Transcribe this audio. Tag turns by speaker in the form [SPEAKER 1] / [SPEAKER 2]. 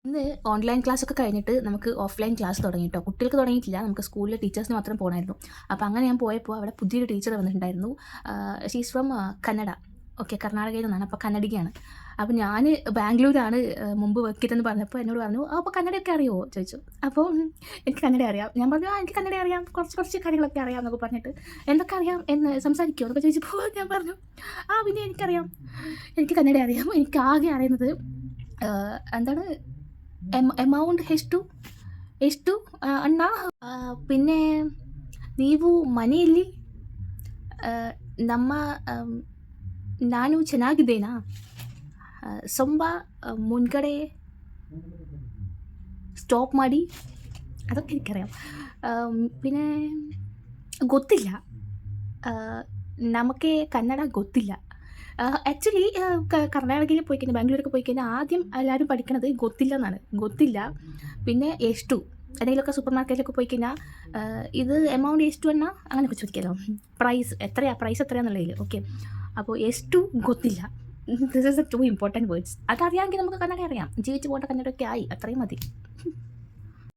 [SPEAKER 1] ഇന്ന് ഓൺലൈൻ ക്ലാസ്സൊക്കെ കഴിഞ്ഞിട്ട് നമുക്ക് ഓഫ്ലൈൻ ക്ലാസ് തുടങ്ങി കേട്ടോ. കുട്ടികൾക്ക് തുടങ്ങിയിട്ടില്ല. നമുക്ക് സ്കൂളിലെ ടീച്ചേഴ്സിന് മാത്രം പോകണമായിരുന്നു. അപ്പോൾ അങ്ങനെ ഞാൻ പോയപ്പോൾ അവിടെ പുതിയൊരു ടീച്ചർ വന്നിട്ടുണ്ടായിരുന്നു. She's from Kannada. ഓക്കെ, കർണാടകയിൽ നിന്നാണ്. അപ്പോൾ കന്നഡികയാണ്. അപ്പോൾ ഞാൻ ബാംഗ്ലൂരാണ് മുമ്പ് വർക്ക് ചെയ്തതെന്ന് പറഞ്ഞപ്പോൾ എന്നോട് പറഞ്ഞു, അപ്പോൾ കന്നഡയൊക്കെ അറിയുമോ ചോദിച്ചു. അപ്പോൾ എനിക്ക് കന്നഡ അറിയാം. ഞാൻ പറഞ്ഞു, എനിക്ക് കന്നഡ അറിയാം, കുറച്ച് കാര്യങ്ങളൊക്കെ അറിയാം എന്നൊക്കെ പറഞ്ഞിട്ട്, എന്തൊക്കെ അറിയാം എന്ന് സംസാരിക്കുമോ എന്നൊക്കെ ചോദിച്ചപ്പോൾ ഞാൻ പറഞ്ഞു, പിന്നെ എനിക്കറിയാം, എനിക്ക് കന്നഡ അറിയാം. എനിക്ക് ആകെ അറിയുന്നത് എന്താണ് ಅಮೌಂಟ್ ಎಷ್ಟು ಅಣ್ಣ, പിന്നെ ನೀವು ಮನೆಯಲ್ಲಿ ನಮ್ಮ ನಾನು ಚೆನ್ನಾಗಿದ್ದೇನಾ, ಸ್ವಲ್ಪ മുൻകಡೆ സ്റ്റോപ്പ് ಮಾಡಿ, അതൊക്കെ എനിക്കറിയാം. പിന്നെ ಗೊತ್ತಿಲ್ಲ, നമുക്ക് കന്നഡ ಗೊತ್ತಿಲ್ಲ. ആക്ച്വലി കർണാടകയിൽ പോയി കഴിഞ്ഞാൽ, ബാംഗ്ലൂരൊക്കെ പോയി കഴിഞ്ഞാൽ ആദ്യം എല്ലാവരും പഠിക്കണത് ಗೊತ್ತಿಲ್ಲ എന്നാണ്. ಗೊತ್ತಿಲ್ಲ, പിന്നെ ಎಷ್ಟು, എന്തെങ്കിലുമൊക്കെ സൂപ്പർ മാർക്കറ്റിലൊക്കെ പോയി കഴിഞ്ഞാൽ ഇത് എമൗണ്ട് ಎಷ್ಟು അണ്ണ അങ്ങനെയൊക്കെ ചോദിക്കാമല്ലോ. പ്രൈസ് എത്രയാണെന്നുള്ളതിൽ. ഓക്കെ, അപ്പോൾ ಎಷ್ಟು ಗೊತ್ತಿಲ್ಲ, this is the 2 important words. അതറിയാമെങ്കിൽ നമുക്ക് കന്നഡ അറിയാം. ജീവിച്ച് പോകേണ്ട കന്നഡയൊക്കെ ആയി, അത്രയും മതി.